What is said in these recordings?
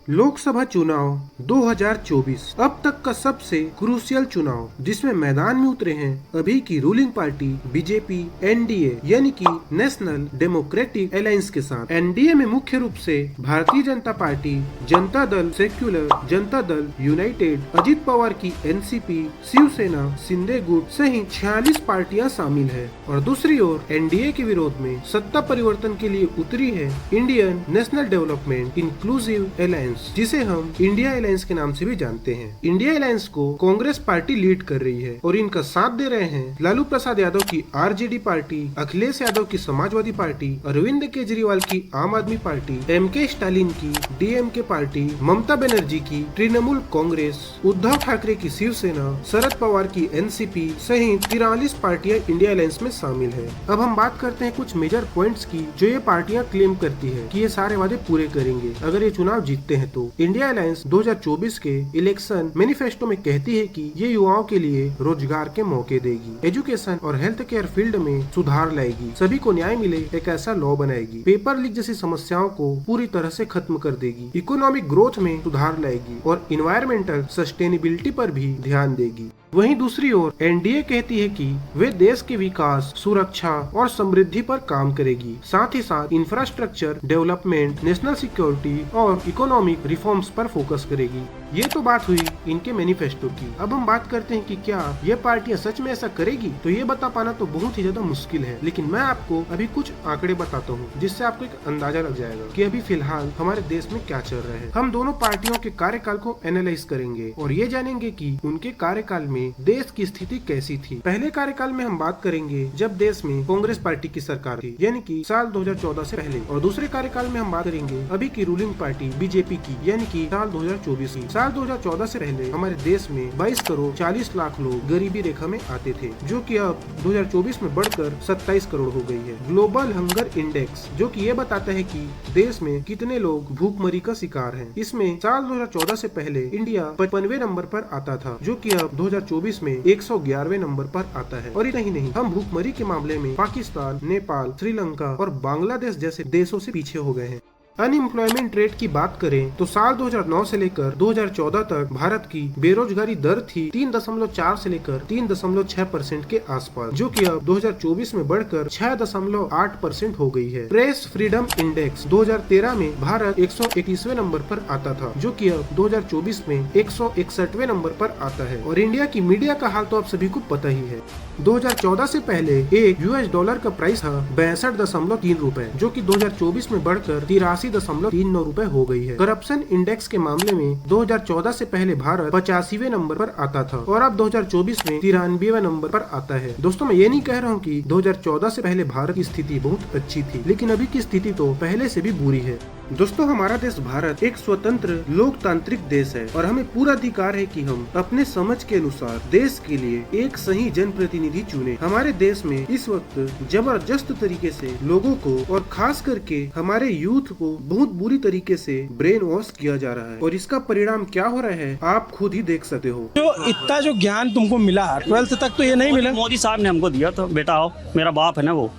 लोकसभा चुनाव 2024 अब तक का सबसे क्रूशियल चुनाव जिसमें मैदान में उतरे हैं अभी की रूलिंग पार्टी बीजेपी एनडीए यानी कि नेशनल डेमोक्रेटिक अलायंस के साथ। एनडीए में मुख्य रूप से Bharatiya Janata party, Janata Dal secular, Janata Dal United, Ajit Pawar की एनसीपी, शिवसेना, शिंदे गुट सहित 46 पार्टियां शामिल है। और दूसरी ओर एनडीए के विरोध में सत्ता परिवर्तन के लिए उतरी है Indian national development inclusive alliance, जिसे हम इंडिया अलायंस के नाम से भी जानते हैं। इंडिया अलायंस को कांग्रेस पार्टी लीड कर रही है और इनका साथ दे रहे हैं लालू प्रसाद यादव की आरजेडी पार्टी, अखिलेश यादव की समाजवादी पार्टी, अरविंद केजरीवाल की आम आदमी पार्टी, एमके स्टालिन की डीएमके पार्टी, ममता बनर्जी की तृणमूल कांग्रेस, उद्धव ठाकरे की शिवसेना, शरद पवार की एनसीपी सहित 43 पार्टियां इंडिया अलायंस में शामिल है। अब हम बात करते हैं कुछ मेजर पॉइंट्स की जो ये पार्टियां क्लेम करती है कि ये सारे वादे पूरे करेंगे अगर ये चुनाव जीतते हैं। तो इंडिया अलायंस 2024 के इलेक्शन मैनिफेस्टो में कहती है कि ये युवाओं के लिए रोजगार के मौके देगी, एजुकेशन और हेल्थ केयर फील्ड में सुधार लाएगी, सभी को न्याय मिले एक ऐसा लॉ बनाएगी, पेपर लीक जैसी समस्याओं को पूरी तरह से खत्म कर देगी, इकोनॉमिक ग्रोथ में सुधार लाएगी और इन्वायरमेंटल सस्टेनेबिलिटी पर भी ध्यान देगी। वहीं दूसरी ओर एनडीए कहती है कि वे देश के विकास, सुरक्षा और समृद्धि पर काम करेगी, साथ ही साथ इंफ्रास्ट्रक्चर डेवलपमेंट, नेशनल सिक्योरिटी और इकोनॉमिक रिफॉर्म्स पर फोकस करेगी। ये तो बात हुई इनके मैनिफेस्टो की। अब हम बात करते हैं कि क्या ये पार्टियां सच में ऐसा करेगी। तो ये बता पाना तो बहुत ही ज्यादा मुश्किल है, लेकिन मैं आपको अभी कुछ आंकड़े बताता हूँ जिससे आपको एक अंदाजा लग जाएगा कि अभी फिलहाल हमारे देश में क्या चल रहा है। हम दोनों पार्टियों के कार्यकाल को एनालाइज करेंगे और ये जानेंगे कि उनके कार्यकाल में देश की स्थिति कैसी थी। पहले कार्यकाल में हम बात करेंगे जब देश में कांग्रेस पार्टी की सरकार थी, यानी कि साल 2014 से पहले। और दूसरे कार्यकाल में हम बात करेंगे अभी की रूलिंग पार्टी बीजेपी की, यानी कि साल 2024 की। साल 2014 से पहले हमारे देश में 22 करोड़ 40 लाख लोग गरीबी रेखा में आते थे, जो कि अब 2024 में बढ़कर 27 करोड़ हो गई है। ग्लोबल हंगर इंडेक्स जो कि ये बताता है कि देश में कितने लोग भूखमरी का शिकार हैं, इसमें साल 2014 से पहले इंडिया 55वें नंबर पर आता था, जो कि अब 2024 में 111वें नंबर पर आता है। और इतना ही नहीं, हम भूखमरी के मामले में पाकिस्तान, नेपाल, श्रीलंका और बांग्लादेश जैसे देशों से पीछे हो गए हैं। अनएम्प्लॉयमेंट रेट की बात करें तो साल 2009 से लेकर 2014 तक भारत की बेरोजगारी दर थी 3.4 से लेकर 3.6% के आसपास, जो कि अब 2024 में बढ़कर 6.8% हो गई है। प्रेस फ्रीडम इंडेक्स 2013 में भारत 121वें नंबर पर आता था, जो कि अब 2024 में 161वें नंबर पर आता है। और इंडिया की मीडिया का हाल तो आप सभी को पता ही है। 2014 से पहले एक यूएस डॉलर का प्राइस था 62.3 रुपए, जो कि 2024 में बढ़कर 83.39 रुपए हो गई है। करप्शन इंडेक्स के मामले में 2014 से पहले भारत 85वें नंबर पर आता था और अब 2024 में 93वें नंबर पर आता है। दोस्तों, मैं ये नहीं कह रहा हूँ कि 2014 से पहले भारत की स्थिति बहुत अच्छी थी, लेकिन अभी की स्थिति तो पहले से भी बुरी है। दोस्तों, हमारा देश भारत एक स्वतंत्र लोकतांत्रिक देश है और हमें पूरा अधिकार है कि हम अपने समझ के अनुसार देश के लिए एक सही जनप्रतिनिधि चुने। हमारे देश में इस वक्त जबरदस्त तरीके से लोगों को और खास करके हमारे यूथ को बहुत बुरी तरीके से ब्रेन वॉश किया जा रहा है और इसका परिणाम क्या हो रहा है आप खुद ही देख सकते हो। जो इतना जो ज्ञान तुमको मिला 12th तक तो ये नहीं मिला। मोदी साहब ने हमको दिया, तो बेटा आओ, मेरा बाप है ना वो।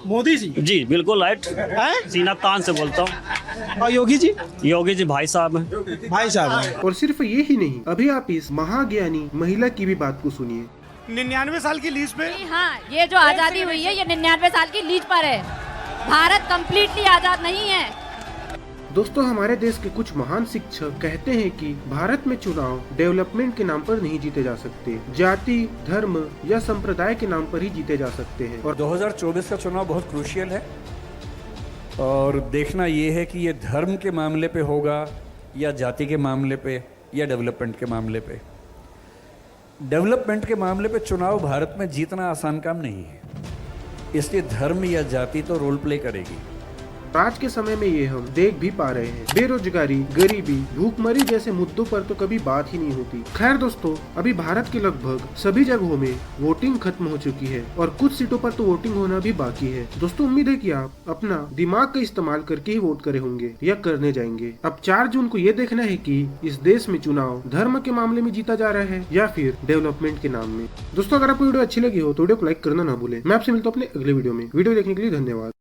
मोदी जी बिल्कुल राइट, सीना तान से बोलता हूँ। और योगी जी भाई साहब हैं। भाई साहब हैं। और सिर्फ ये ही नहीं, अभी आप इस महाज्ञानी महिला की भी बात को सुनिए। 99 साल की लीज पे। हाँ, ये जो आजादी हुई है ये 99 साल की लीज पर है। भारत कम्प्लीटली आजाद नहीं है। दोस्तों, हमारे देश के कुछ महान शिक्षक कहते हैं कि भारत में चुनाव डेवलपमेंट के नाम पर नहीं जीते जा सकते, जाति, धर्म या संप्रदाय के नाम पर ही जीते जा सकते हैं। और 2024 का चुनाव बहुत क्रूशियल है और देखना ये है कि ये धर्म के मामले पे होगा या जाति के मामले पे या डेवलपमेंट के मामले पे। डेवलपमेंट के मामले पे चुनाव भारत में जीतना आसान काम नहीं है, इसलिए धर्म या जाति तो रोल प्ले करेगी। आज के समय में ये हम देख भी पा रहे हैं, बेरोजगारी, गरीबी, भूखमरी जैसे मुद्दों पर तो कभी बात ही नहीं होती। खैर दोस्तों, अभी भारत के लगभग सभी जगहों में वोटिंग खत्म हो चुकी है और कुछ सीटों पर तो वोटिंग होना भी बाकी है। दोस्तों, उम्मीद है कि आप अपना दिमाग का इस्तेमाल करके ही वोट करे होंगे या करने जाएंगे। अब 4 जून को ये देखना है कि इस देश में चुनाव धर्म के मामले में जीता जा रहा है या फिर डेवलपमेंट के नाम में। दोस्तों, अगर आपको वीडियो अच्छी लगी हो तो वीडियो को लाइक करना ना भूलें। मैं आपसे मिलता हूँ अपने अगले वीडियो में। वीडियो देखने के लिए धन्यवाद।